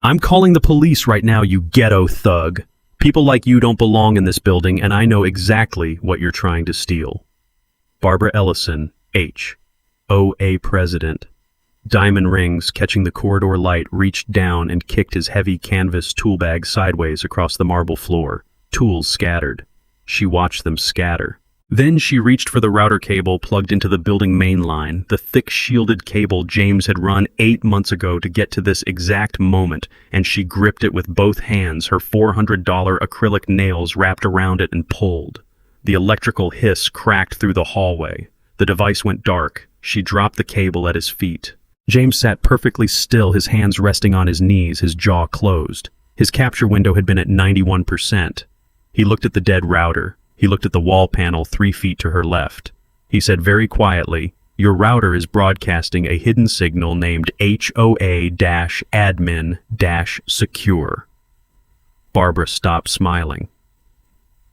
I'm calling the police right now, you ghetto thug. People like you don't belong in this building, and I know exactly what you're trying to steal. Barbara Ellison, HOA president. Diamond rings catching the corridor light, reached down and kicked his heavy canvas tool bag sideways across the marble floor. Tools scattered. She watched them scatter. Then she reached for the router cable plugged into the building main line, the thick shielded cable James had run 8 months ago to get to this exact moment, and she gripped it with both hands, her $400 acrylic nails wrapped around it, and pulled. The electrical hiss cracked through the hallway. The device went dark. She dropped the cable at his feet. James sat perfectly still, his hands resting on his knees, his jaw closed. His capture window had been at 91%. He looked at the dead router. He looked at the wall panel 3 feet to her left. He said very quietly, "Your router is broadcasting a hidden signal named HOA-admin-secure." Barbara stopped smiling.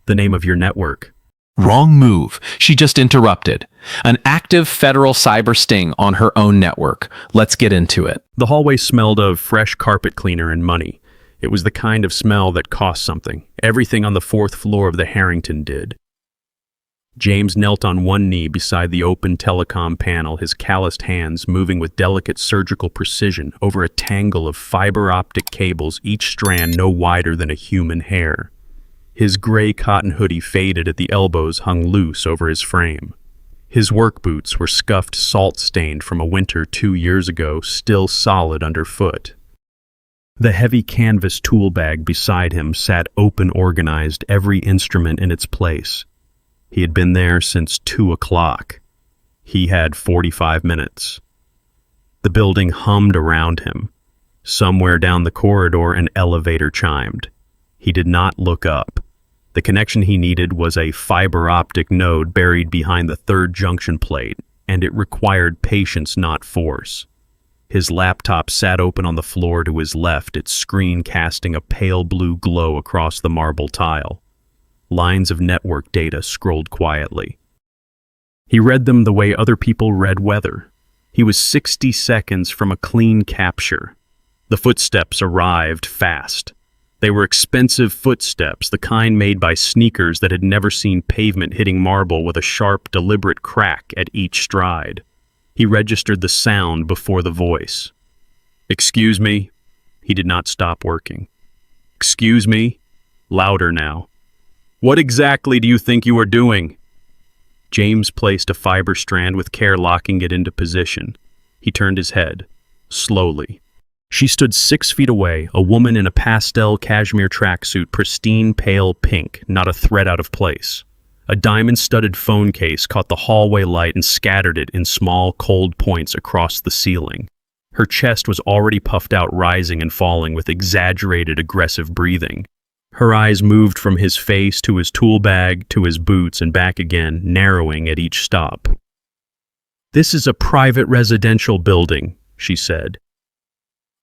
"The name of your network." Wrong move. She just interrupted. An active federal cyber sting on her own network. Let's get into it. The hallway smelled of fresh carpet cleaner and money. It was the kind of smell that cost something. Everything on the 4th floor of the Harrington did. James knelt on one knee beside the open telecom panel, his calloused hands moving with delicate surgical precision over a tangle of fiber optic cables, each strand no wider than a human hair. His gray cotton hoodie, faded at the elbows, hung loose over his frame. His work boots were scuffed, salt-stained from a winter 2 years ago, still solid underfoot. The heavy canvas tool bag beside him sat open, organized, every instrument in its place. He had been there since 2 o'clock. He had 45 minutes. The building hummed around him. Somewhere down the corridor, an elevator chimed. He did not look up. The connection he needed was a fiber optic node buried behind the 3rd junction plate, and it required patience, not force. His laptop sat open on the floor to his left, its screen casting a pale blue glow across the marble tile. Lines of network data scrolled quietly. He read them the way other people read weather. He was 60 seconds from a clean capture. The footsteps arrived fast. They were expensive footsteps, the kind made by sneakers that had never seen pavement, hitting marble with a sharp, deliberate crack at each stride. He registered the sound before the voice. "Excuse me." He did not stop working. "Excuse me." Louder now. "What exactly do you think you are doing?" James placed a fiber strand with care, locking it into position. He turned his head, slowly. She stood 6 feet away, a woman in a pastel cashmere tracksuit, pristine pale pink, not a thread out of place. A diamond-studded phone case caught the hallway light and scattered it in small, cold points across the ceiling. Her chest was already puffed out, rising and falling with exaggerated, aggressive breathing. Her eyes moved from his face to his tool bag to his boots and back again, narrowing at each stop. "This is a private residential building," she said.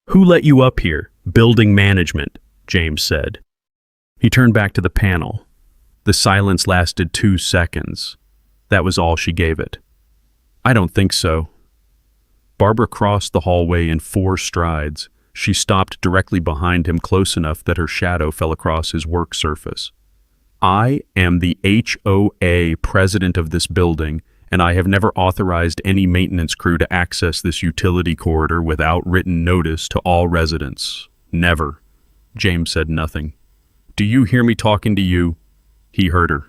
"Who let you up here?" "Building management," James said. He turned back to the panel. The silence lasted 2 seconds. That was all she gave it. "I don't think so." Barbara crossed the hallway in 4 strides. She stopped directly behind him, close enough that her shadow fell across his work surface. "I am the HOA president of this building, and I have never authorized any maintenance crew to access this utility corridor without written notice to all residents. Never." James said nothing. "Do you hear me talking to you?" He heard her.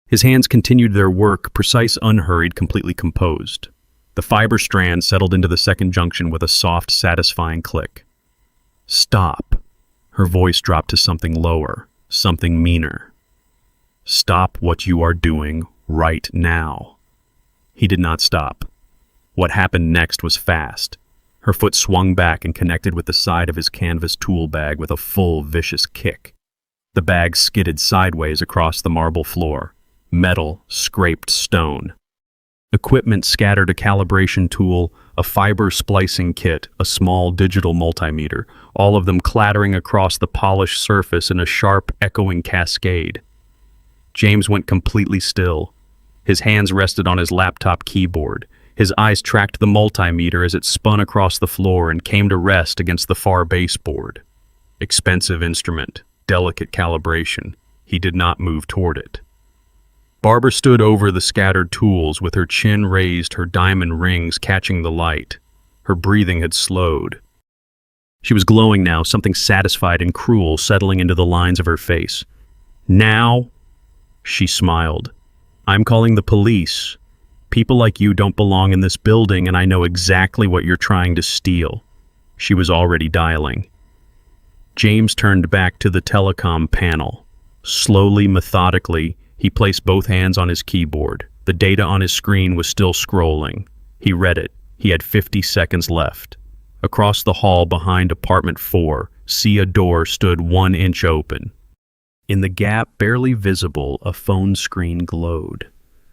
His hands continued their work, precise, unhurried, completely composed. The fiber strand settled into the 2nd junction with a soft, satisfying click. "Stop." Her voice dropped to something lower, something meaner. "Stop what you are doing right now." He did not stop. What happened next was fast. Her foot swung back and connected with the side of his canvas tool bag with a full, vicious kick. The bag skidded sideways across the marble floor. Metal scraped stone. Equipment scattered, a calibration tool, a fiber splicing kit, a small digital multimeter, all of them clattering across the polished surface in a sharp, echoing cascade. James went completely still. His hands rested on his laptop keyboard. His eyes tracked the multimeter as it spun across the floor and came to rest against the far baseboard. Expensive instrument, delicate calibration. He did not move toward it. Barbara stood over the scattered tools with her chin raised, her diamond rings catching the light. Her breathing had slowed. She was glowing now, something satisfied and cruel settling into the lines of her face. Now, she smiled. I'm calling the police. People like you don't belong in this building, and I know exactly what you're trying to steal. She was already dialing. James turned back to the telecom panel. Slowly, methodically, he placed both hands on his keyboard. The data on his screen was still scrolling. He read it. He had 50 seconds left. Across the hall behind apartment 4, a door stood 1 inch open. In the gap, barely visible, a phone screen glowed.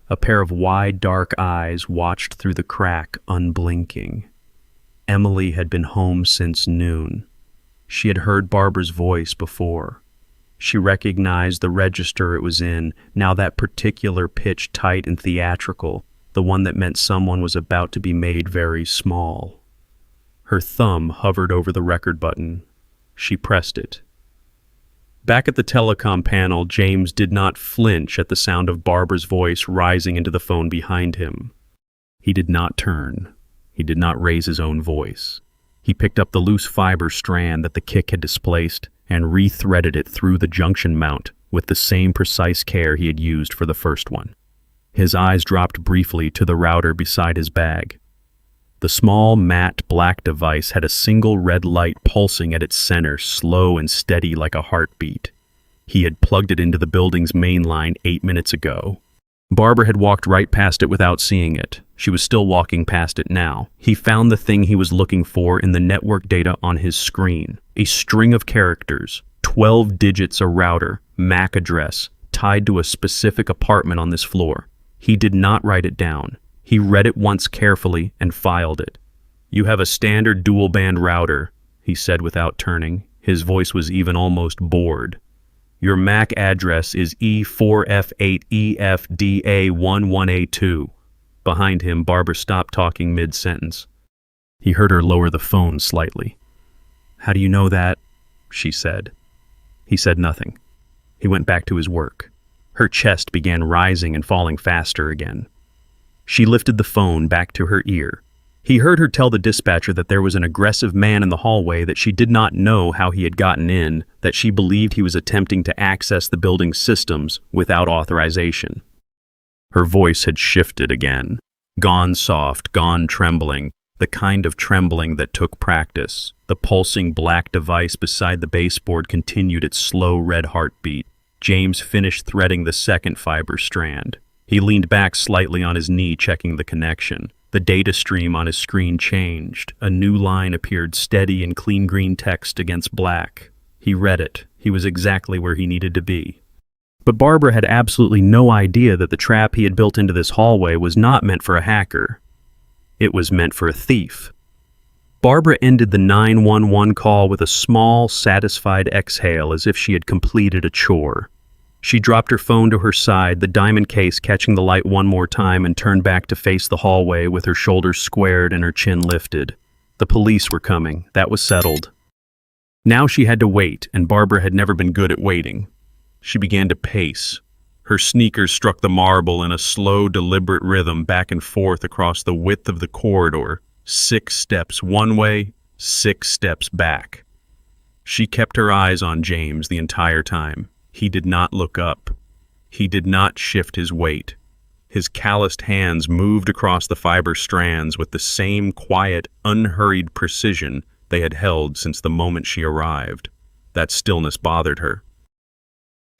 A pair of wide, dark eyes watched through the crack, unblinking. Emily had been home since noon. She had heard Barbara's voice before. She recognized the register it was in, now that particular pitch tight and theatrical, the one that meant someone was about to be made very small. Her thumb hovered over the record button. She pressed it. Back at the telecom panel, James did not flinch at the sound of Barbara's voice rising into the phone behind him. He did not turn. He did not raise his own voice. He picked up the loose fiber strand that the kick had displaced and re-threaded it through the junction mount with the same precise care he had used for the first one. His eyes dropped briefly to the router beside his bag. The small, matte black device had a single red light pulsing at its center, slow and steady like a heartbeat. He had plugged it into the building's main line 8 minutes ago. Barbara had walked right past it without seeing it. She was still walking past it now. He found the thing he was looking for in the network data on his screen. A string of characters, 12 digits a router, MAC address, tied to a specific apartment on this floor. He did not write it down. He read it once carefully and filed it. You have a standard dual-band router, he said without turning. His voice was even almost bored. Your MAC address is E4F8EFDA11A2. Behind him, Barbara stopped talking mid-sentence. He heard her lower the phone slightly. How do you know that? She said. He said nothing. He went back to his work. Her chest began rising and falling faster again. She lifted the phone back to her ear. He heard her tell the dispatcher that there was an aggressive man in the hallway, that she did not know how he had gotten in, that she believed he was attempting to access the building's systems without authorization. Her voice had shifted again. Gone soft, gone trembling, the kind of trembling that took practice. The pulsing black device beside the baseboard continued its slow red heartbeat. James finished threading the second fiber strand. He leaned back slightly on his knee, checking the connection. The data stream on his screen changed. A new line appeared, steady in clean green text against black. He read it. He was exactly where he needed to be. But Barbara had absolutely no idea that the trap he had built into this hallway was not meant for a hacker. It was meant for a thief. Barbara ended the 911 call with a small, satisfied exhale, as if she had completed a chore. She dropped her phone to her side, the diamond case catching the light one more time, and turned back to face the hallway with her shoulders squared and her chin lifted. The police were coming. That was settled. Now she had to wait, and Barbara had never been good at waiting. She began to pace. Her sneakers struck the marble in a slow, deliberate rhythm back and forth across the width of the corridor. 6 steps one way, 6 steps back. She kept her eyes on James the entire time. He did not look up. He did not shift his weight. His calloused hands moved across the fiber strands with the same quiet, unhurried precision they had held since the moment she arrived. That stillness bothered her.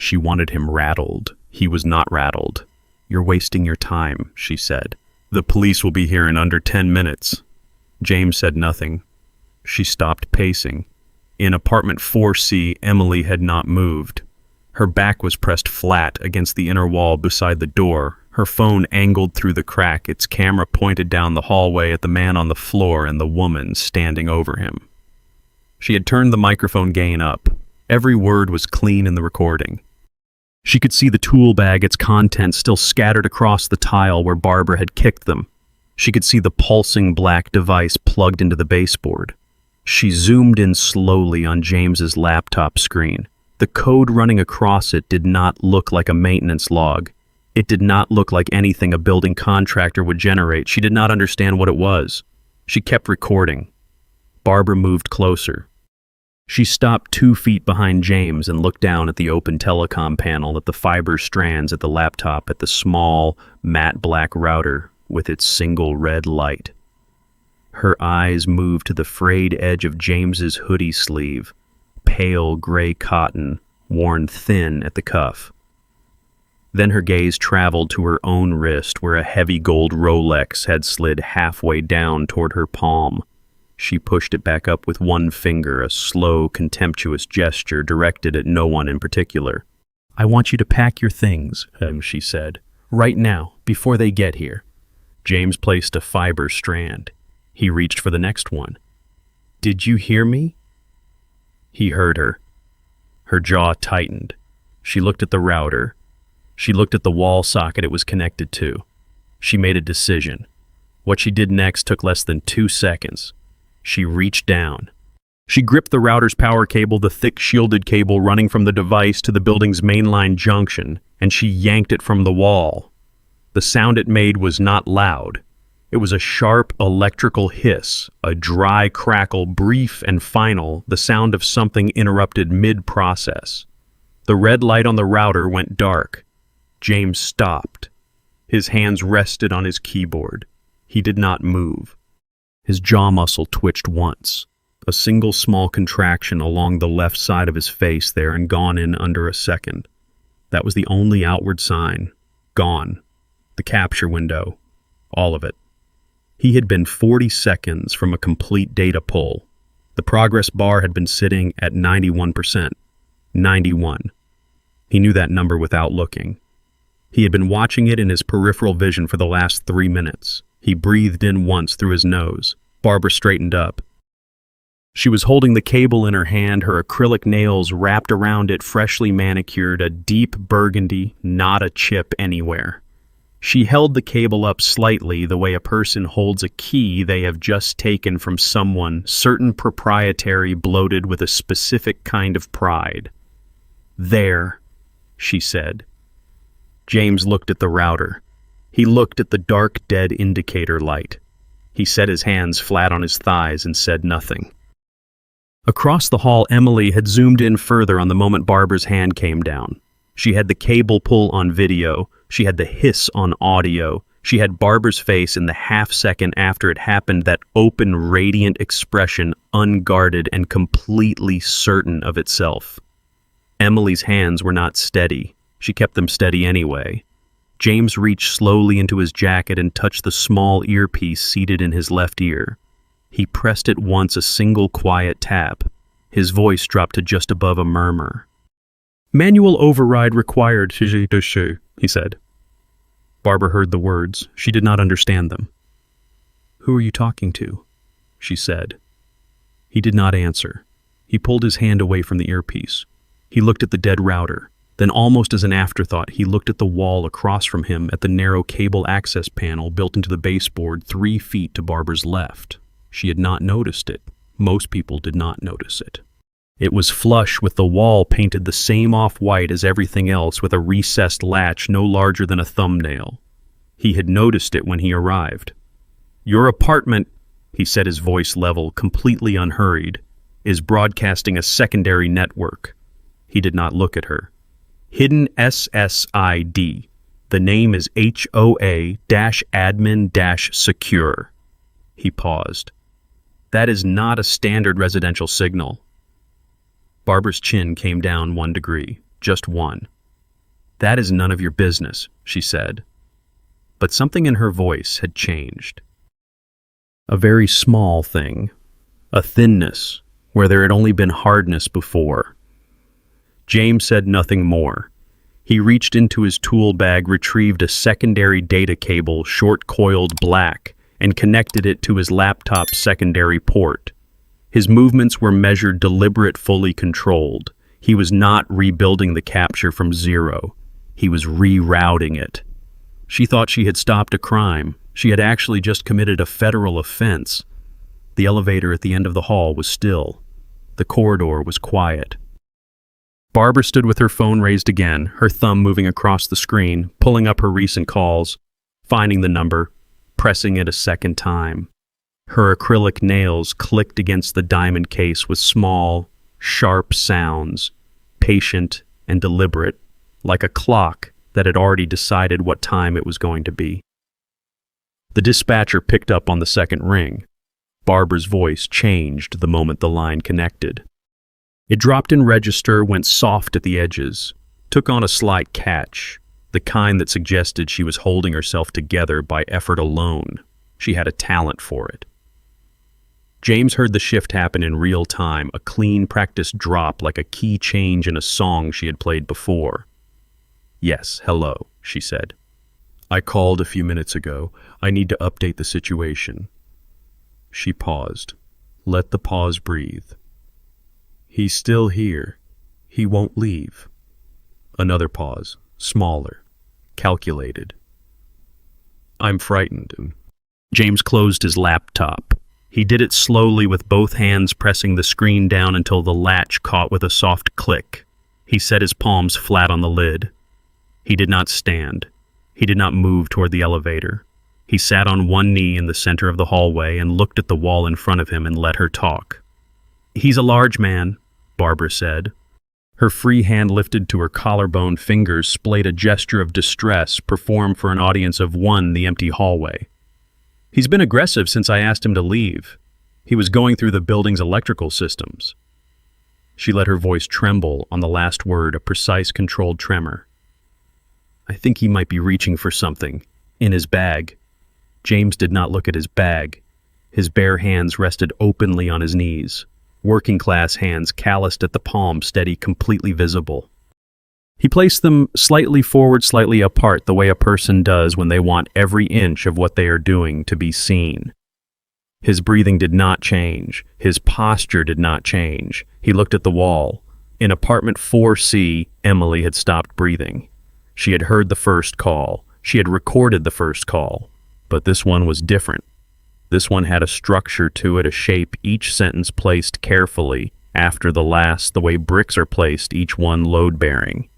She wanted him rattled. He was not rattled. You're wasting your time, she said. The police will be here in under 10 minutes. James said nothing. She stopped pacing. In apartment 4C, Emily had not moved. Her back was pressed flat against the inner wall beside the door, her phone angled through the crack, its camera pointed down the hallway at the man on the floor and the woman standing over him. She had turned the microphone gain up. Every word was clean in the recording. She could see the tool bag, its contents still scattered across the tile where Barbara had kicked them. She could see the pulsing black device plugged into the baseboard. She zoomed in slowly on James's laptop screen. The code running across it did not look like a maintenance log. It did not look like anything a building contractor would generate. She did not understand what it was. She kept recording. Barbara moved closer. She stopped 2 feet behind James and looked down at the open telecom panel, at the fiber strands at the laptop, at the small, matte black router with its single red light. Her eyes moved to the frayed edge of James's hoodie sleeve, pale gray cotton, worn thin at the cuff. Then her gaze traveled to her own wrist, where a heavy gold Rolex had slid halfway down toward her palm. She pushed it back up with one finger, a slow, contemptuous gesture directed at no one in particular. "I want you to pack your things," she said. "Right now, before they get here." James placed a fiber strand. He reached for the next one. "Did you hear me?" He heard her. Her jaw tightened. She looked at the router. She looked at the wall socket it was connected to. She made a decision. What she did next took less than 2 seconds. She reached down. She gripped the router's power cable, the thick shielded cable running from the device to the building's mainline junction, and she yanked it from the wall. The sound it made was not loud. It was a sharp electrical hiss, a dry crackle, brief and final, the sound of something interrupted mid-process. The red light on the router went dark. James stopped. His hands rested on his keyboard. He did not move. His jaw muscle twitched once, a single small contraction along the left side of his face there, and gone in under a second. That was the only outward sign. Gone. The capture window. All of it. He had been 40 seconds from a complete data pull. The progress bar had been sitting at 91%. 91. He knew that number without looking. He had been watching it in his peripheral vision for the last 3 minutes. He breathed in once through his nose. Barbara straightened up. She was holding the cable in her hand, her acrylic nails wrapped around it, freshly manicured, a deep burgundy, not a chip anywhere. She held the cable up slightly, the way a person holds a key they have just taken from someone, certain proprietary, bloated with a specific kind of pride. "There," she said. James looked at the router. He looked at the dark, dead indicator light. He set his hands flat on his thighs and said nothing. Across the hall, Emily had zoomed in further on the moment Barbara's hand came down. She had the cable pull on video. She had the hiss on audio. She had Barbara's face in the half-second after it happened, that open, radiant expression, unguarded and completely certain of itself. Emily's hands were not steady. She kept them steady anyway. James reached slowly into his jacket and touched the small earpiece seated in his left ear. He pressed it once, a single quiet tap. His voice dropped to just above a murmur. "Manual override required, he said. Barbara heard the words. She did not understand them. "Who are you talking to?" she said. He did not answer. He pulled his hand away from the earpiece. He looked at the dead router. Then, almost as an afterthought, he looked at the wall across from him, at the narrow cable access panel built into the baseboard 3 feet to Barbara's left. She had not noticed it. Most people did not notice it. It was flush with the wall painted the same off-white as everything else, with a recessed latch no larger than a thumbnail. He had noticed it when he arrived. "Your apartment," he said, his voice level, completely unhurried, "is broadcasting a secondary network." He did not look at her. "Hidden SSID. The name is HOA-admin-secure. He paused. "That is not a standard residential signal." Barbara's chin came down 1 degree, just one. "That is none of your business," she said. But something in her voice had changed. A very small thing. A thinness, where there had only been hardness before. James said nothing more. He reached into his tool bag, retrieved a secondary data cable, short-coiled black, and connected it to his laptop's secondary port. His movements were measured, deliberate, fully controlled. He was not rebuilding the capture from zero. He was rerouting it. She thought she had stopped a crime, She had actually just committed a federal offense. The elevator at the end of the hall was still. The corridor was quiet. Barbara stood with her phone raised again, her thumb moving across the screen, pulling up her recent calls, finding the number, pressing it a second time. Her acrylic nails clicked against the diamond case with small, sharp sounds, patient and deliberate, like a clock that had already decided what time it was going to be. The dispatcher picked up on the second ring. Barbara's voice changed the moment the line connected. It dropped in register, went soft at the edges, took on a slight catch, the kind that suggested she was holding herself together by effort alone. She had a talent for it. James heard the shift happen in real time, a clean, practiced drop like a key change in a song she had played before. "Yes, hello," she said. "I called a few minutes ago. I need to update the situation." She paused. Let the pause breathe. "He's still here. He won't leave." Another pause, smaller, calculated. "I'm frightened." James closed his laptop. He did it slowly with both hands pressing the screen down until the latch caught with a soft click. He set his palms flat on the lid. He did not stand. He did not move toward the elevator. He sat on one knee in the center of the hallway and looked at the wall in front of him and let her talk. "He's a large man," Barbara said. Her free hand lifted to her collarbone fingers splayed a gesture of distress performed for an audience of one the empty hallway. "He's been aggressive since I asked him to leave. He was going through the building's electrical systems." She let her voice tremble on the last word, a precise, controlled tremor. "I think he might be reaching for something. In his bag." James did not look at his bag. His bare hands rested openly on his knees. Working-class hands calloused at the palm, steady, completely visible. He placed them slightly forward, slightly apart, the way a person does when they want every inch of what they are doing to be seen. His breathing did not change. His posture did not change. He looked at the wall. In apartment 4C, Emily had stopped breathing. She had heard the first call. She had recorded the first call. But this one was different. This one had a structure to it, a shape, each sentence placed carefully, after the last, the way bricks are placed, each one load-bearing.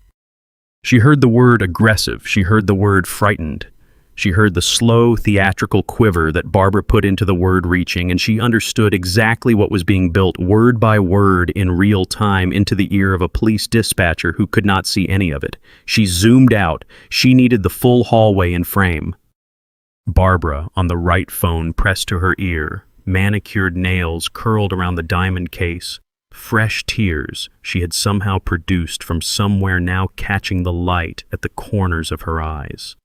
She heard the word aggressive. She heard the word frightened. She heard the slow, theatrical quiver that Barbara put into the word reaching, and she understood exactly what was being built word by word in real time into the ear of a police dispatcher who could not see any of it. She zoomed out. She needed the full hallway in frame. Barbara, on the right phone, pressed to her ear, manicured nails curled around the diamond case, fresh tears she had somehow produced from somewhere now catching the light at the corners of her eyes.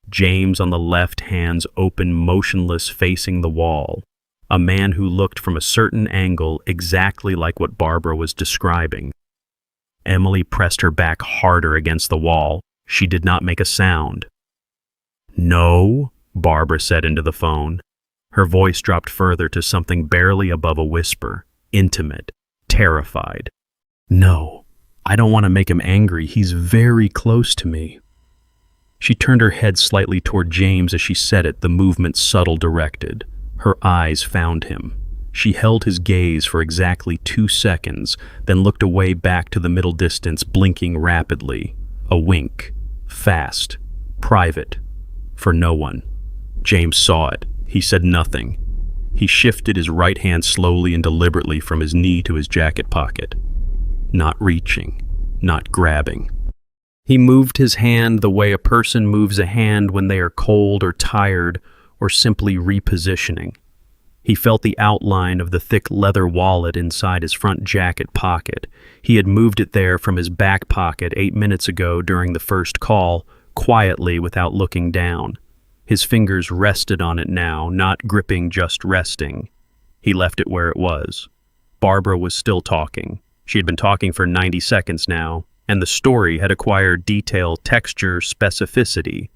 James on the left, hands open, motionless, facing the wall, a man who looked from a certain angle exactly like what Barbara was describing. Emily pressed her back harder against the wall. She did not make a sound. "No," Barbara said into the phone. Her voice dropped further to something barely above a whisper, intimate, terrified. "No, I don't want to make him angry. He's very close to me." She turned her head slightly toward James as she said it, the movement subtle, directed. Her eyes found him. She held his gaze for exactly 2 seconds, then looked away back to the middle distance, blinking rapidly. A wink. Fast. Private. For no one. James saw it. He said nothing. He shifted his right hand slowly and deliberately from his knee to his jacket pocket. Not reaching. Not grabbing. He moved his hand the way a person moves a hand when they are cold or tired or simply repositioning. He felt the outline of the thick leather wallet inside his front jacket pocket. He had moved it there from his back pocket 8 minutes ago during the first call, quietly without looking down. His fingers rested on it now, not gripping, just resting. He left it where it was. Barbara was still talking. She had been talking for 90 seconds now, and the story had acquired detail, texture, specificity.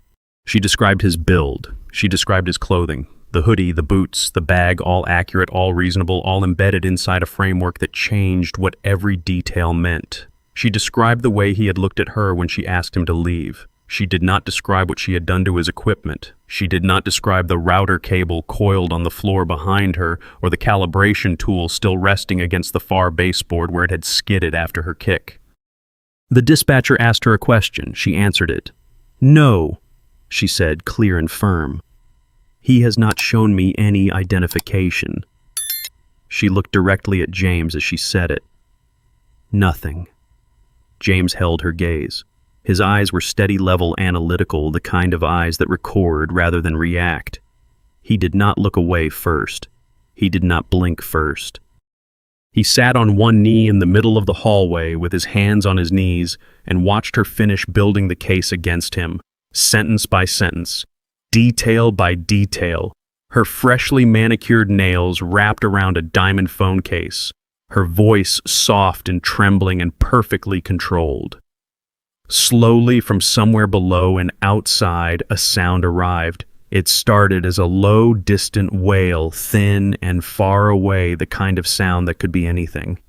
She described his build. She described his clothing. The hoodie, the boots, the bag, all accurate, all reasonable, all embedded inside a framework that changed what every detail meant. She described the way he had looked at her when she asked him to leave. She did not describe what she had done to his equipment. She did not describe the router cable coiled on the floor behind her or the calibration tool still resting against the far baseboard where it had skidded after her kick. The dispatcher asked her a question. She answered it. "No," she said, clear and firm. "He has not shown me any identification." She looked directly at James as she said it. "Nothing." James held her gaze. His eyes were steady, level, analytical, the kind of eyes that record rather than react. He did not look away first. He did not blink first. He sat on one knee in the middle of the hallway with his hands on his knees and watched her finish building the case against him, sentence by sentence, detail by detail, her freshly manicured nails wrapped around a diamond phone case, her voice soft and trembling and perfectly controlled. Slowly, from somewhere below and outside, a sound arrived. It started as a low, distant wail, thin and far away, the kind of sound that could be anything.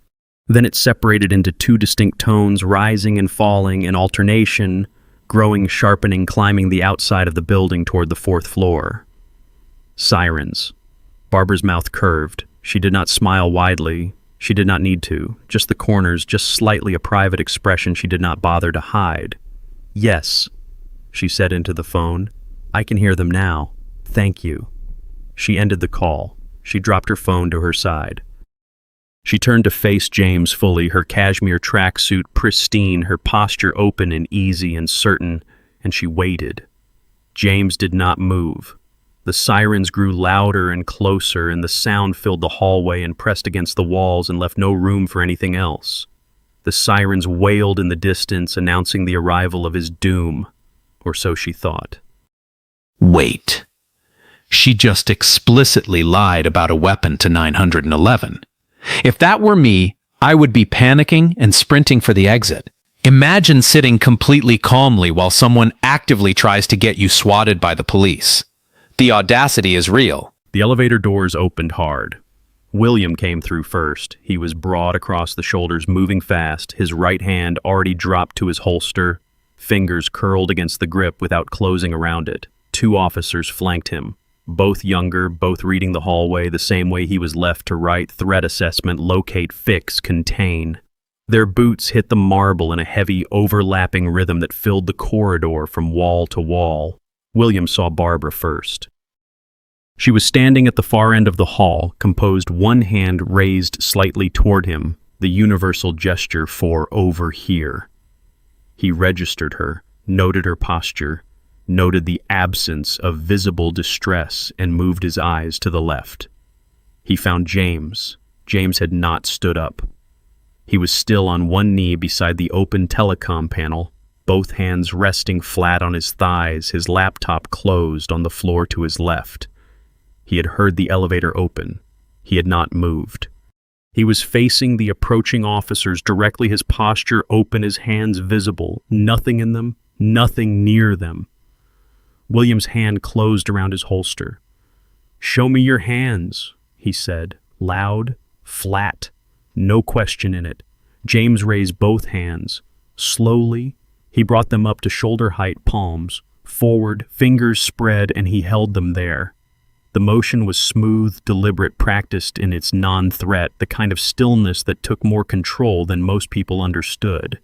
Then it separated into two distinct tones, rising and falling in alternation, growing, sharpening, climbing the outside of the building toward the fourth floor. Sirens. Barbara's mouth curved. She did not smile widely. She did not need to. Just the corners, just slightly a private expression she did not bother to hide. "Yes," she said into the phone. "I can hear them now. Thank you." She ended the call. She dropped her phone to her side. She turned to face James fully, her cashmere tracksuit pristine, her posture open and easy and certain, and she waited. James did not move. The sirens grew louder and closer, and the sound filled the hallway and pressed against the walls and left no room for anything else. The sirens wailed in the distance, announcing the arrival of his doom, or so she thought. Wait. She just explicitly lied about a weapon to 911. If that were me, I would be panicking and sprinting for the exit. Imagine sitting completely calmly while someone actively tries to get you swatted by the police. The audacity is real. The elevator doors opened hard. William came through first. He was broad across the shoulders, moving fast, his right hand already dropped to his holster, fingers curled against the grip without closing around it. Two officers flanked him, both younger, both reading the hallway the same way he was left to write threat assessment, locate, fix, contain. Their boots hit the marble in a heavy, overlapping rhythm that filled the corridor from wall to wall. William saw Barbara first. She was standing at the far end of the hall, composed, one hand raised slightly toward him, the universal gesture for "over here." He registered her, noted her posture, noted the absence of visible distress, and moved his eyes to the left. He found James. James had not stood up. He was still on one knee beside the open telecom panel, both hands resting flat on his thighs, his laptop closed on the floor to his left. He had heard the elevator open. He had not moved. He was facing the approaching officers directly, his posture open, his hands visible, nothing in them, nothing near them. William's hand closed around his holster. "Show me your hands," he said, loud, flat, no question in it. James raised both hands. Slowly, he brought them up to shoulder-height palms, forward, fingers spread, and he held them there. The motion was smooth, deliberate, practiced in its non-threat, the kind of stillness that took more control than most people understood.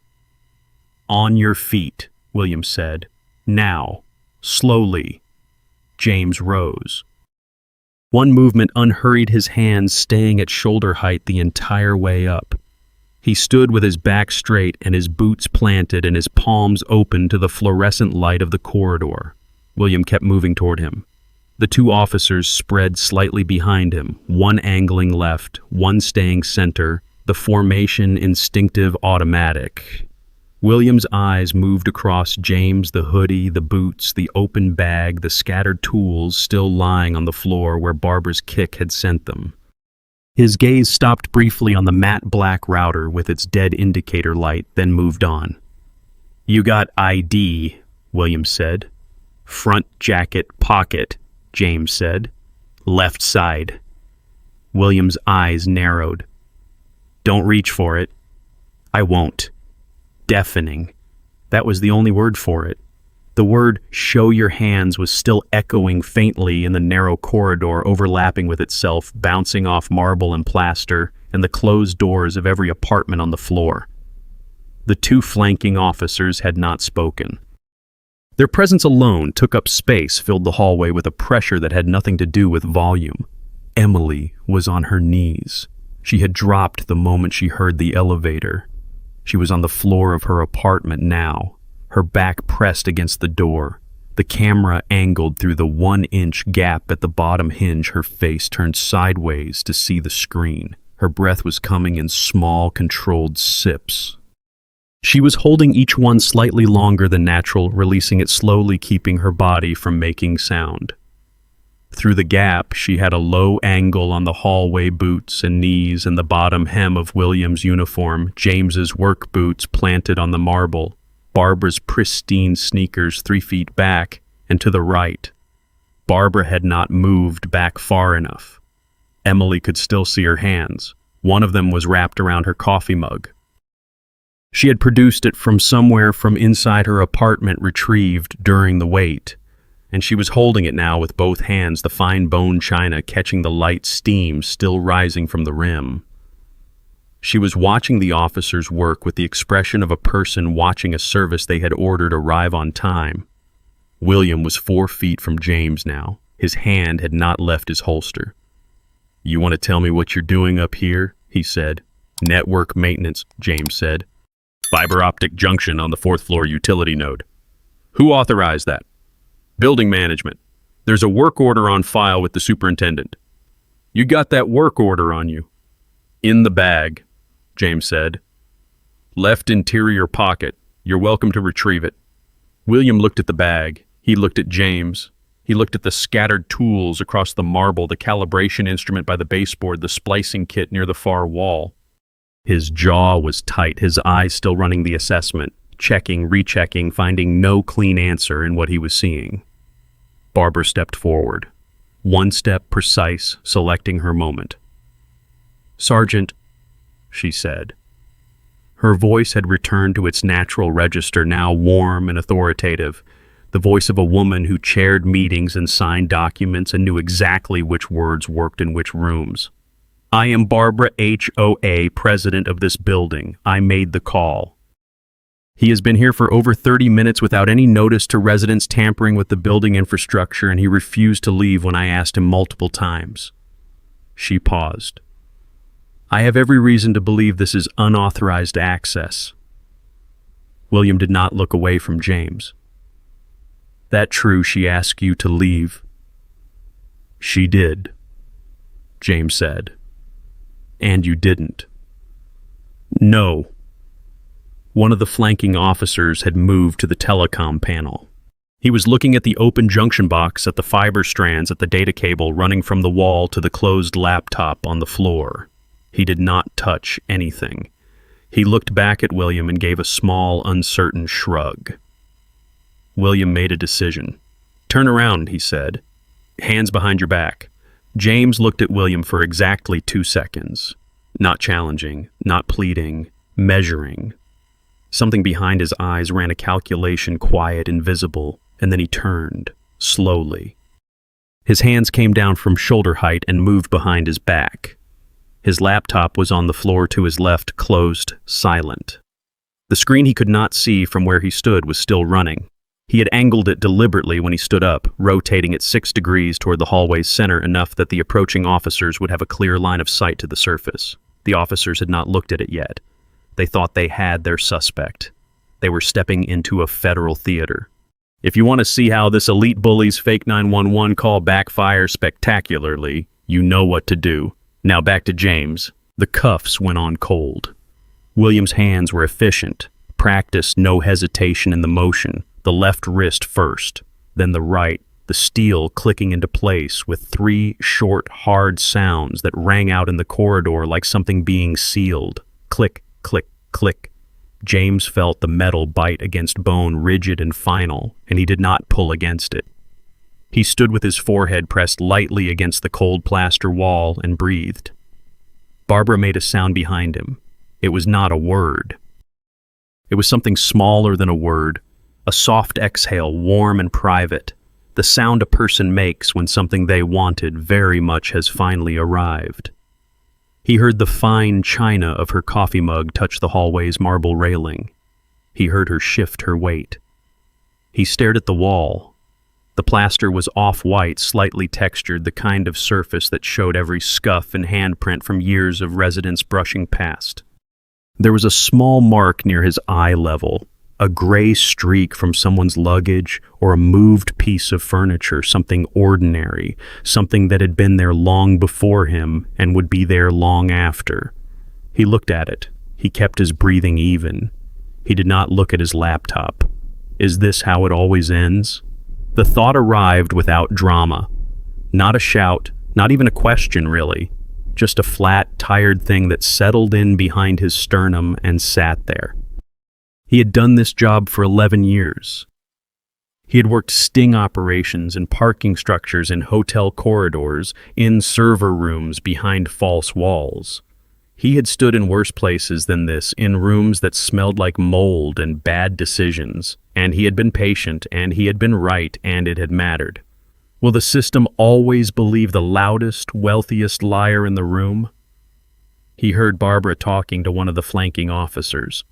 "On your feet," William said. "Now, slowly." James rose. One movement unhurried his hands, staying at shoulder height the entire way up. He stood with his back straight and his boots planted and his palms open to the fluorescent light of the corridor. William kept moving toward him. The two officers spread slightly behind him, one angling left, one staying center, the formation instinctive, automatic. William's eyes moved across James, the hoodie, the boots, the open bag, the scattered tools still lying on the floor where Barbara's kick had sent them. His gaze stopped briefly on the matte black router with its dead indicator light, then moved on. "You got ID," William said. "Front jacket pocket," James said. "Left side." William's eyes narrowed. "Don't reach for it." "I won't." Deafening. That was the only word for it. The word "show your hands" was still echoing faintly in the narrow corridor, overlapping with itself, bouncing off marble and plaster and the closed doors of every apartment on the floor. The two flanking officers had not spoken. Their presence alone took up space, filled the hallway with a pressure that had nothing to do with volume. Emily was on her knees. She had dropped the moment she heard the elevator. She was on the floor of her apartment now, her back pressed against the door, the camera angled through the 1-inch gap at the bottom hinge, her face turned sideways to see the screen. Her breath was coming in small, controlled sips. She was holding each one slightly longer than natural, releasing it slowly, keeping her body from making sound. Through the gap, she had a low angle on the hallway boots and knees and the bottom hem of William's uniform, James's work boots planted on the marble, Barbara's pristine sneakers 3 feet back and to the right. Barbara had not moved back far enough. Emily could still see her hands. One of them was wrapped around her coffee mug. She had produced it from somewhere from inside her apartment, retrieved during the wait, and she was holding it now with both hands, the fine bone china catching the light steam still rising from the rim. She was watching the officers work with the expression of a person watching a service they had ordered arrive on time. William was 4 feet from James now. His hand had not left his holster. "You want to tell me what you're doing up here?" he said. "Network maintenance," James said. "Fiber optic junction on the 4th floor utility node." "Who authorized that?" "Building management. There's a work order on file with the superintendent." "You got that work order on you?" "In the bag," James said. "Left interior pocket. You're welcome to retrieve it." William looked at the bag. He looked at James. He looked at the scattered tools across the marble, the calibration instrument by the baseboard, the splicing kit near the far wall. His jaw was tight, his eyes still running the assessment, checking, rechecking, finding no clean answer in what he was seeing. Barbara stepped forward, 1 step precise, selecting her moment. "Sergeant," she said. Her voice had returned to its natural register, now warm and authoritative, the voice of a woman who chaired meetings and signed documents and knew exactly which words worked in which rooms. "I am Barbara HOA, president of this building. I made the call. He has been here for over 30 minutes without any notice to residents tampering with the building infrastructure, and he refused to leave when I asked him multiple times." She paused. "I have every reason to believe this is unauthorized access." William did not look away from James. "That true she asked you to leave?" "She did," James said. "And you didn't?" "No." One of the flanking officers had moved to the telecom panel. He was looking at the open junction box, at the fiber strands, at the data cable running from the wall to the closed laptop on the floor. He did not touch anything. He looked back at William and gave a small, uncertain shrug. William made a decision. "Turn around," he said. "Hands behind your back." James looked at William for exactly 2 seconds. Not challenging, not pleading, measuring. Something behind his eyes ran a calculation, quiet, invisible, and then he turned, slowly. His hands came down from shoulder height and moved behind his back. His laptop was on the floor to his left, closed, silent. The screen he could not see from where he stood was still running. He had angled it deliberately when he stood up, rotating it 6 degrees toward the hallway's center, enough that the approaching officers would have a clear line of sight to the surface. The officers had not looked at it yet. They thought they had their suspect. They were stepping into a federal theater. If you want to see how this elite bully's fake 911 call backfires spectacularly, you know what to do. Now back to James. The cuffs went on cold. William's hands were efficient, practiced, no hesitation in the motion. The left wrist first, then the right, the steel clicking into place with 3 short, hard sounds that rang out in the corridor like something being sealed. Click, click, click. James felt the metal bite against bone, rigid and final, and he did not pull against it. He stood with his forehead pressed lightly against the cold plaster wall and breathed. Barbara made a sound behind him. It was not a word. It was something smaller than a word, A soft exhale, warm and private. The sound a person makes when something they wanted very much has finally arrived. He heard the fine china of her coffee mug touch the hallway's marble railing. He heard her shift her weight. He stared at the wall. The plaster was off-white, slightly textured, the kind of surface that showed every scuff and handprint from years of residence brushing past. There was a small mark near his eye level, a gray streak from someone's luggage or a moved piece of furniture, something ordinary, something that had been there long before him and would be there long after. He looked at it. He kept his breathing even. He did not look at his laptop. Is this how it always ends? The thought arrived without drama. Not a shout, not even a question really. Just a flat, tired thing that settled in behind his sternum and sat there. He had done this job for 11 years. He had worked sting operations in parking structures, in hotel corridors, in server rooms behind false walls. He had stood in worse places than this, in rooms that smelled like mold and bad decisions, and he had been patient, and he had been right, and it had mattered. Will the system always believe the loudest, wealthiest liar in the room? He heard Barbara talking to one of the flanking officers.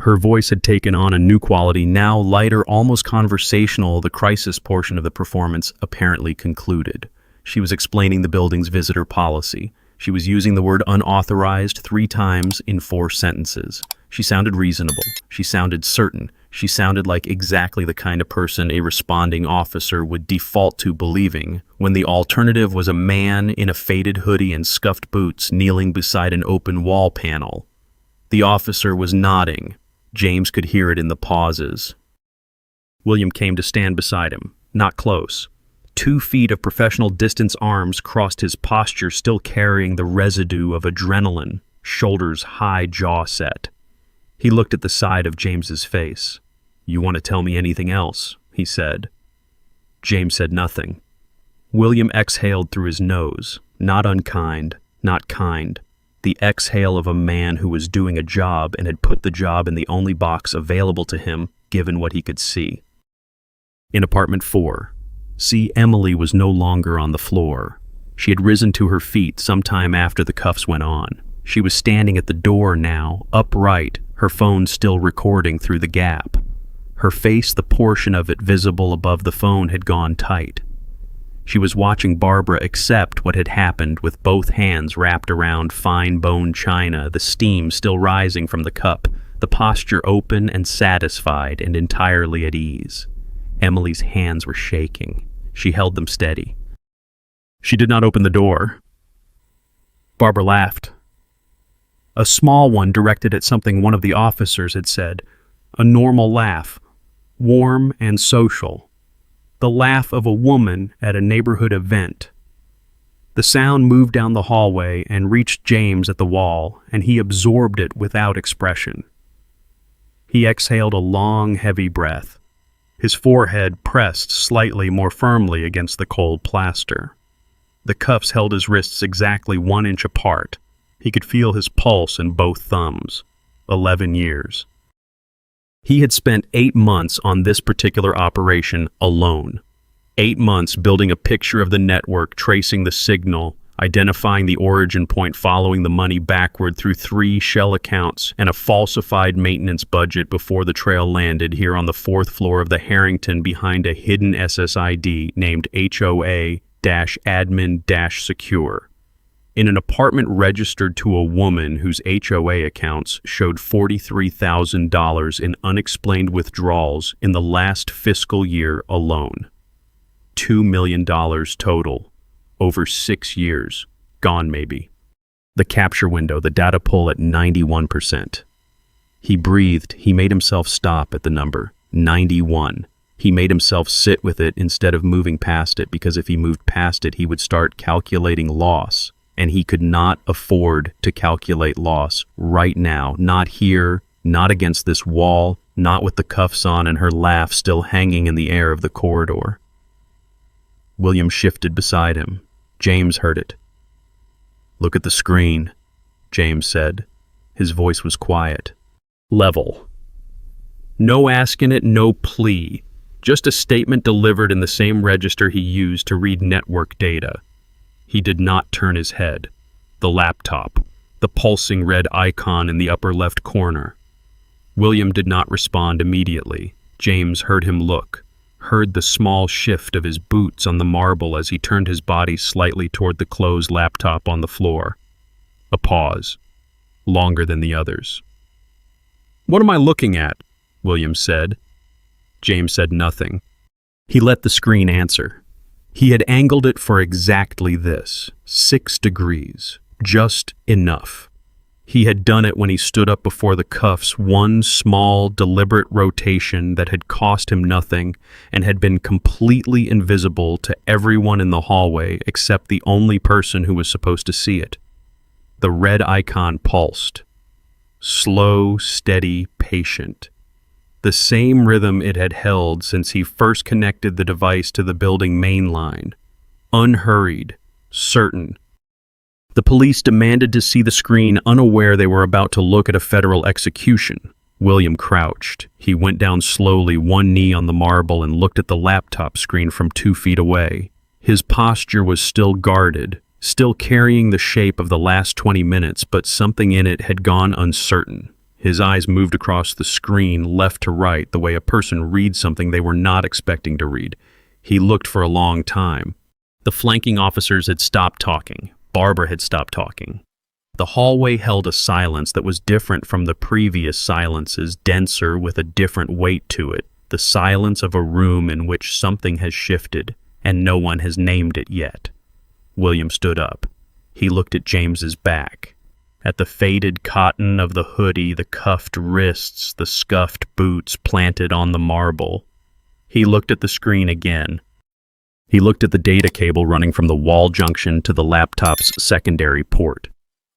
Her voice had taken on a new quality, now lighter, almost conversational. The crisis portion of the performance apparently concluded. She was explaining the building's visitor policy. She was using the word unauthorized 3 times in 4 sentences. She sounded reasonable. She sounded certain. She sounded like exactly the kind of person a responding officer would default to believing when the alternative was a man in a faded hoodie and scuffed boots kneeling beside an open wall panel. The officer was nodding. James could hear it in the pauses. William came to stand beside him, not close. 2 feet of professional distance arms crossed his posture, still carrying the residue of adrenaline, shoulders high, jaw set. He looked at the side of James's face. "You want to tell me anything else?" he said. James said nothing. William exhaled through his nose, not unkind, not kind. The exhale of a man who was doing a job and had put the job in the only box available to him, given what he could see. In apartment 4, Emily was no longer on the floor. She had risen to her feet sometime after the cuffs went on. She was standing at the door now, upright, her phone still recording through the gap. Her face, the portion of it visible above the phone, had gone tight. She was watching Barbara accept what had happened with both hands wrapped around fine bone china, the steam still rising from the cup, the posture open and satisfied and entirely at ease. Emily's hands were shaking. She held them steady. She did not open the door. Barbara laughed. A small one directed at something one of the officers had said. A normal laugh, warm and social. The laugh of a woman at a neighborhood event. The sound moved down the hallway and reached James at the wall, and he absorbed it without expression. He exhaled a long, heavy breath. His forehead pressed slightly more firmly against the cold plaster. The cuffs held his wrists exactly 1 inch apart. He could feel his pulse in both thumbs. 11 years. He had spent 8 months on this particular operation alone. 8 months building a picture of the network, tracing the signal, identifying the origin point, following the money backward through 3 shell accounts and a falsified maintenance budget before the trail landed here on the 4th floor of the Harrington behind a hidden SSID named HOA-admin-secure. In an apartment registered to a woman whose HOA accounts showed $43,000 in unexplained withdrawals in the last fiscal year alone. $2 million total, over 6 years, gone maybe. The capture window, the data pull at 91%. He breathed, he made himself stop at the number, 91. He made himself sit with it instead of moving past it, because if he moved past it, he would start calculating loss. And he could not afford to calculate loss right now, not here, not against this wall, not with the cuffs on and her laugh still hanging in the air of the corridor. William shifted beside him. James heard it. "Look at the screen," James said. His voice was quiet. Level. No asking it, no plea. Just a statement delivered in the same register he used to read network data. He did not turn his head. The laptop, the pulsing red icon in the upper left corner. William did not respond immediately. James heard him look, heard the small shift of his boots on the marble as he turned his body slightly toward the closed laptop on the floor. A pause, longer than the others. "What am I looking at?" William said. James said nothing. He let the screen answer. He had angled it for exactly this, 6 degrees, just enough. He had done it when he stood up before the cuffs, one small, deliberate rotation that had cost him nothing and had been completely invisible to everyone in the hallway except the only person who was supposed to see it. The red icon pulsed. Slow, steady, patient. The same rhythm it had held since he first connected the device to the building main line. Unhurried, certain. The police demanded to see the screen, unaware they were about to look at a federal execution. William crouched. He went down slowly, one knee on the marble, and looked at the laptop screen from 2 feet away. His posture was still guarded, still carrying the shape of the last 20 minutes, but something in it had gone uncertain. His eyes moved across the screen, left to right, the way a person reads something they were not expecting to read. He looked for a long time. The flanking officers had stopped talking. Barbara had stopped talking. The hallway held a silence that was different from the previous silences, denser with a different weight to it. The silence of a room in which something has shifted, and no one has named it yet. William stood up. He looked at James's back. At the faded cotton of the hoodie, the cuffed wrists, the scuffed boots planted on the marble. He looked at the screen again. He looked at the data cable running from the wall junction to the laptop's secondary port.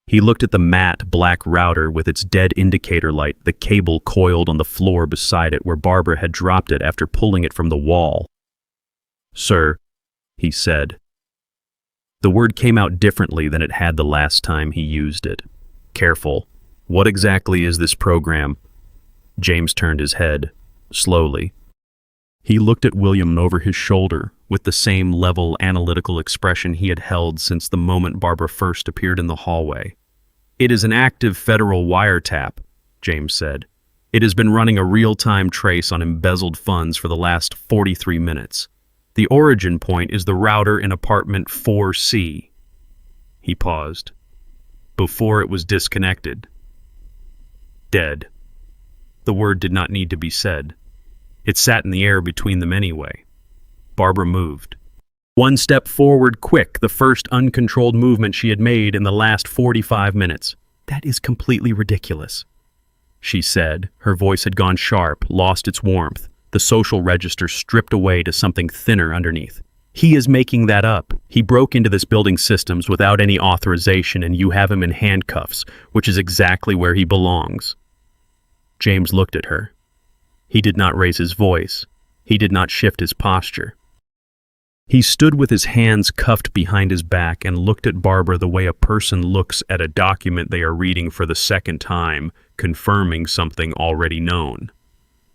He looked at the matte black router with its dead indicator light, the cable coiled on the floor beside it where Barbara had dropped it after pulling it from the wall. "Sir," he said. The word came out differently than it had the last time he used it. "Careful. What exactly is this program?" James turned his head, slowly. He looked at William over his shoulder with the same level, analytical expression he had held since the moment Barbara first appeared in the hallway. "It is an active federal wiretap," James said. "It has been running a real-time trace on embezzled funds for the last 43 minutes. The origin point is the router in apartment 4C. He paused. "Before it was disconnected. Dead." The word did not need to be said. It sat in the air between them anyway. Barbara moved. One step forward, quick, the first uncontrolled movement she had made in the last 45 minutes. "That is completely ridiculous," she said. Her voice had gone sharp, lost its warmth. The social register stripped away to something thinner underneath. "He is making that up. He broke into this building's systems without any authorization, and you have him in handcuffs, which is exactly where he belongs." James looked at her. He did not raise his voice. He did not shift his posture. He stood with his hands cuffed behind his back and looked at Barbara the way a person looks at a document they are reading for the second time, confirming something already known.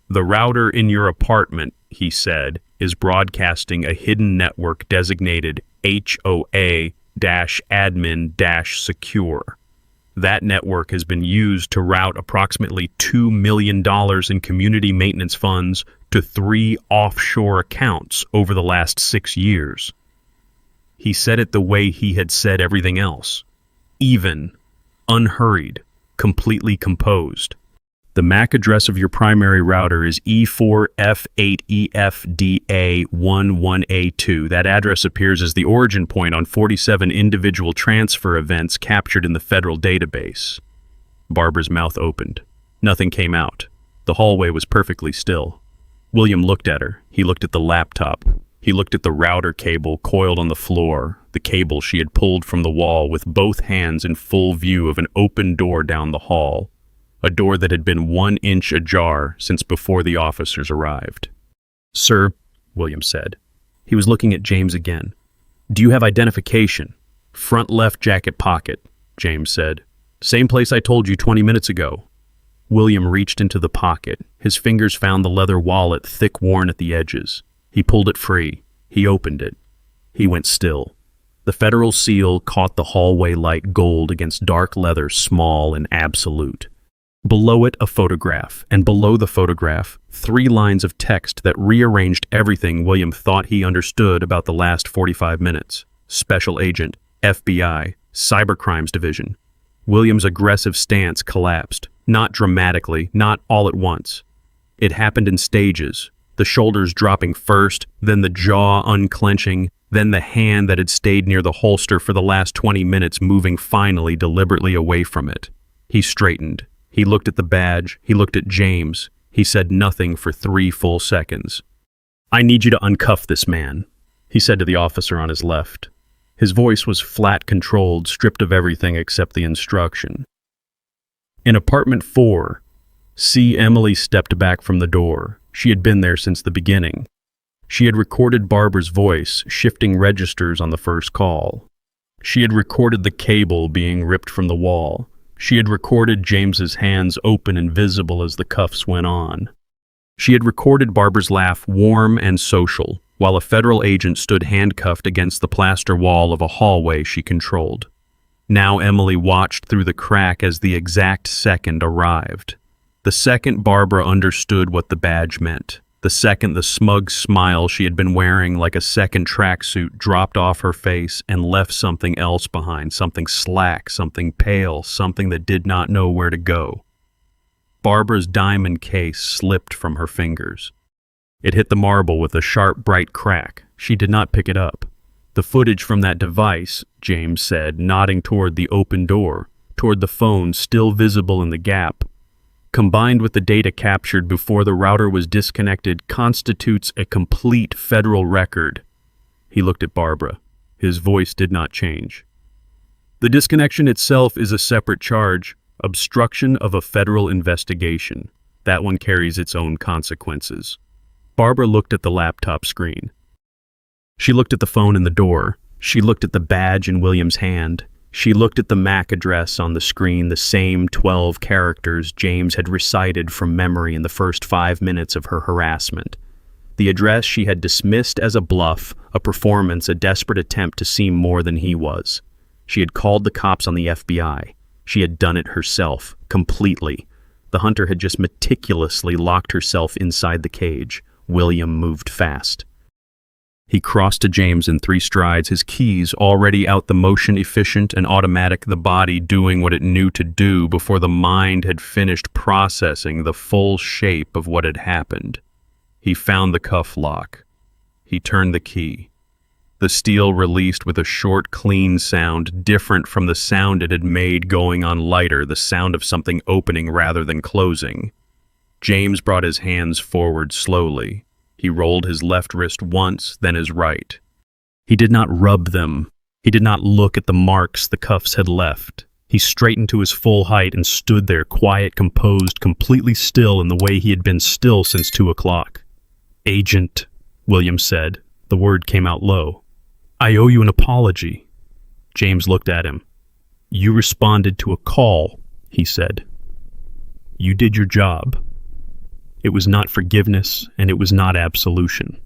"The router in your apartment," he said, "is broadcasting a hidden network designated HOA-admin-secure. That network has been used to route approximately $2 million in community maintenance funds to 3 offshore accounts over the last 6 years." He said it the way he had said everything else. Even, unhurried, completely composed. "The MAC address of your primary router is E4F8EFDA11A2. That address appears as the origin point on 47 individual transfer events captured in the federal database." Barbara's mouth opened. Nothing came out. The hallway was perfectly still. William looked at her. He looked at the laptop. He looked at the router cable coiled on the floor, the cable she had pulled from the wall with both hands in full view of an open door down the hall. A door that had been 1 inch ajar since before the officers arrived. "Sir," William said. He was looking at James again. "Do you have identification?" "Front left jacket pocket," James said. "Same place I told you 20 minutes ago." William reached into the pocket. His fingers found the leather wallet, thick worn at the edges. He pulled it free. He opened it. He went still. The federal seal caught the hallway light gold against dark leather, small and absolute. Below it, a photograph, and below the photograph, 3 lines of text that rearranged everything William thought he understood about the last 45 minutes. Special Agent, FBI, Cybercrimes Division. William's aggressive stance collapsed, not dramatically, not all at once. It happened in stages, the shoulders dropping first, then the jaw unclenching, then the hand that had stayed near the holster for the last 20 minutes moving finally deliberately away from it. He straightened. He looked at the badge. He looked at James. He said nothing for 3 full seconds. "I need you to uncuff this man," he said to the officer on his left. His voice was flat, controlled, stripped of everything except the instruction. In apartment 4, Emily stepped back from the door. She had been there since the beginning. She had recorded Barbara's voice, shifting registers on the first call. She had recorded the cable being ripped from the wall. She had recorded James's hands open and visible as the cuffs went on. She had recorded Barbara's laugh, warm and social, while a federal agent stood handcuffed against the plaster wall of a hallway she controlled. Now Emily watched through the crack as the exact second arrived. The second Barbara understood what the badge meant. The second the smug smile she had been wearing like a second tracksuit dropped off her face and left something else behind, something slack, something pale, something that did not know where to go. Barbara's diamond case slipped from her fingers. It hit the marble with a sharp, bright crack. She did not pick it up. The footage from that device, James said, nodding toward the open door, toward the phone still visible in the gap, combined with the data captured before the router was disconnected, constitutes a complete federal record. He looked at Barbara. His voice did not change. The disconnection itself is a separate charge, obstruction of a federal investigation. That one carries its own consequences. Barbara looked at the laptop screen. She looked at the phone in the door. She looked at the badge in William's hand. She looked at the MAC address on the screen, the same 12 characters James had recited from memory in the first 5 minutes of her harassment. The address she had dismissed as a bluff, a performance, a desperate attempt to seem more than he was. She had called the cops on the FBI. She had done it herself, completely. The hunter had just meticulously locked herself inside the cage. William moved fast. He crossed to James in 3 strides, his keys already out, the motion efficient and automatic, the body doing what it knew to do before the mind had finished processing the full shape of what had happened. He found the cuff lock. He turned the key. The steel released with a short, clean sound, different from the sound it had made going on lighter, the sound of something opening rather than closing. James brought his hands forward slowly. He rolled his left wrist once, then his right. He did not rub them. He did not look at the marks the cuffs had left. He straightened to his full height and stood there, quiet, composed, completely still in the way he had been still since 2 o'clock. "Agent," William said. The word came out low. "I owe you an apology." James looked at him. "You responded to a call," he said. "You did your job." It was not forgiveness, and it was not absolution.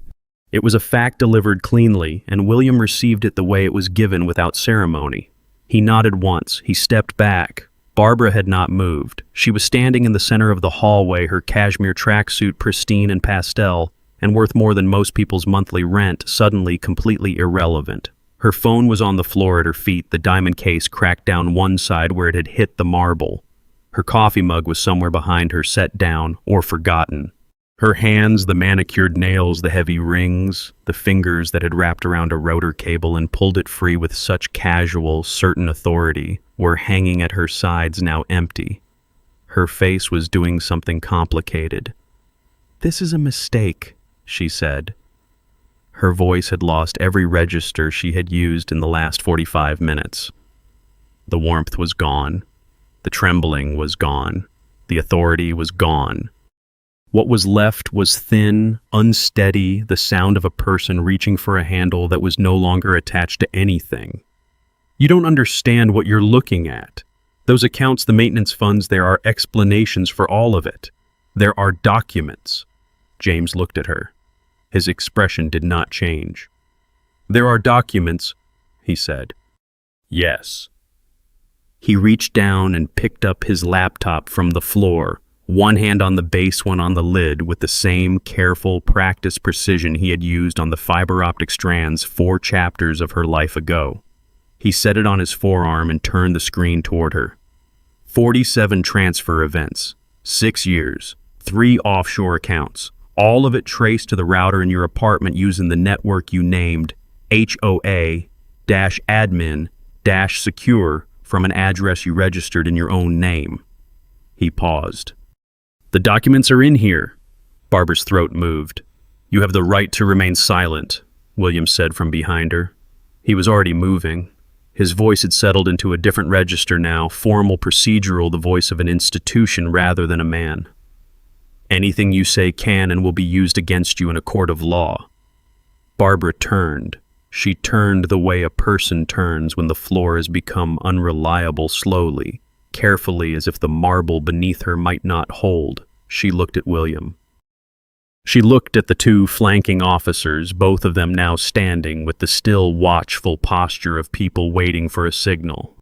It was a fact delivered cleanly, and William received it the way it was given without ceremony. He nodded once. He stepped back. Barbara had not moved. She was standing in the center of the hallway, her cashmere tracksuit pristine and pastel, and worth more than most people's monthly rent, suddenly completely irrelevant. Her phone was on the floor at her feet, the diamond case cracked down one side where it had hit the marble. Her coffee mug was somewhere behind her, set down or forgotten. Her hands, the manicured nails, the heavy rings, the fingers that had wrapped around a router cable and pulled it free with such casual, certain authority, were hanging at her sides, now empty. Her face was doing something complicated. "This is a mistake," she said. Her voice had lost every register she had used in the last 45 minutes. The warmth was gone. The trembling was gone. The authority was gone. What was left was thin, unsteady, the sound of a person reaching for a handle that was no longer attached to anything. "You don't understand what you're looking at." Those accounts, the maintenance funds, there are explanations for all of it. There are documents. James looked at her. His expression did not change. There are documents, he said. Yes. He reached down and picked up his laptop from the floor, one hand on the base, one on the lid, with the same careful, practiced precision he had used on the fiber optic strands 4 chapters of her life ago. He set it on his forearm and turned the screen toward her. 47 transfer events, 6 years, 3 offshore accounts, all of it traced to the router in your apartment using the network you named HOA-admin-secure from an address you registered in your own name. He paused. The documents are in here. Barbara's throat moved. You have the right to remain silent, William said from behind her. He was already moving. His voice had settled into a different register now, formal, procedural, the voice of an institution rather than a man. Anything you say can and will be used against you in a court of law. Barbara turned. She turned the way a person turns when the floor has become unreliable slowly. Carefully, as if the marble beneath her might not hold, she looked at William. She looked at the 2 flanking officers, both of them now standing with the still watchful posture of people waiting for a signal.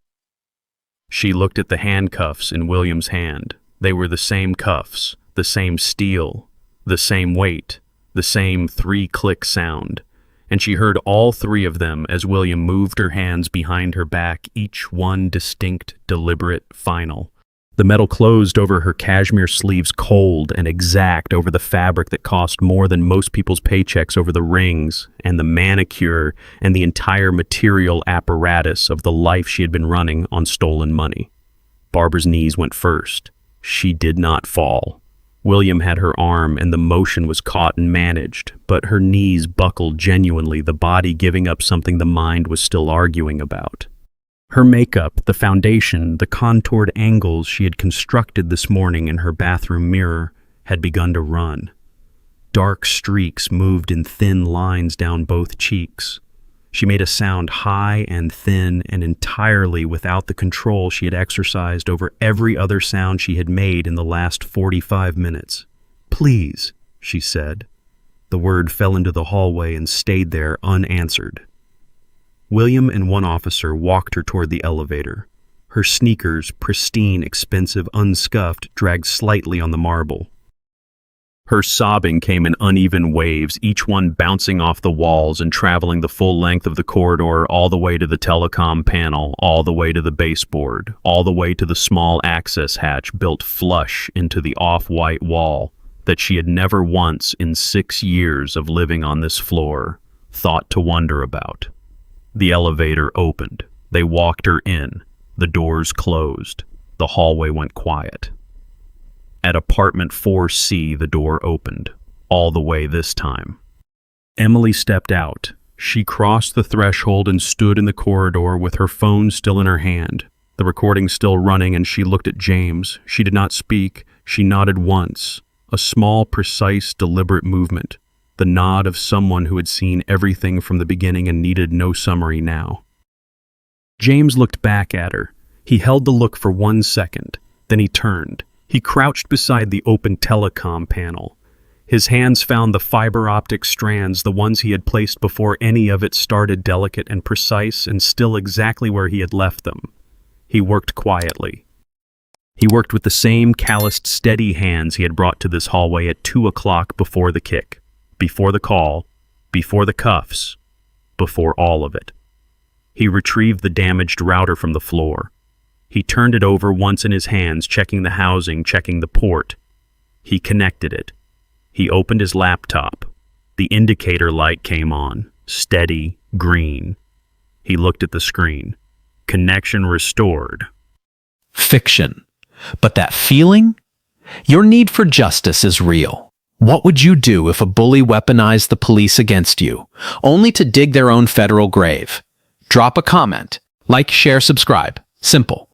She looked at the handcuffs in William's hand. They were the same cuffs, the same steel, the same weight, the same 3-click sound. And she heard all 3 of them as William moved her hands behind her back, each one distinct, deliberate, final. The metal closed over her cashmere sleeves, cold and exact over the fabric that cost more than most people's paychecks, over the rings and the manicure and the entire material apparatus of the life she had been running on stolen money. Barbara's knees went first. She did not fall. William had her arm, and the motion was caught and managed, but her knees buckled genuinely, the body giving up something the mind was still arguing about. Her makeup, the foundation, the contoured angles she had constructed this morning in her bathroom mirror had begun to run. Dark streaks moved in thin lines down both cheeks. She made a sound high and thin and entirely without the control she had exercised over every other sound she had made in the last 45 minutes. "Please," she said. The word fell into the hallway and stayed there unanswered. William and 1 officer walked her toward the elevator. Her sneakers, pristine, expensive, unscuffed, dragged slightly on the marble. Her sobbing came in uneven waves, each one bouncing off the walls and traveling the full length of the corridor, all the way to the telecom panel, all the way to the baseboard, all the way to the small access hatch built flush into the off-white wall that she had never once in 6 years of living on this floor thought to wonder about. The elevator opened. They walked her in. The doors closed. The hallway went quiet. At apartment 4C, the door opened, all the way this time. Emily stepped out. She crossed the threshold and stood in the corridor with her phone still in her hand, the recording still running, and she looked at James. She did not speak. She nodded once, a small, precise, deliberate movement, the nod of someone who had seen everything from the beginning and needed no summary now. James looked back at her. He held the look for 1 second, then he turned. He crouched beside the open telecom panel. His hands found the fiber optic strands, the ones he had placed before any of it started, delicate and precise and still exactly where he had left them. He worked quietly. He worked with the same calloused, steady hands he had brought to this hallway at 2 o'clock before the kick, before the call, before the cuffs, before all of it. He retrieved the damaged router from the floor. He turned it over once in his hands, checking the housing, checking the port. He connected it. He opened his laptop. The indicator light came on, steady, green. He looked at the screen. Connection restored. Fiction. But that feeling? Your need for justice is real. What would you do if a bully weaponized the police against you, only to dig their own federal grave? Drop a comment. Like, share, subscribe. Simple.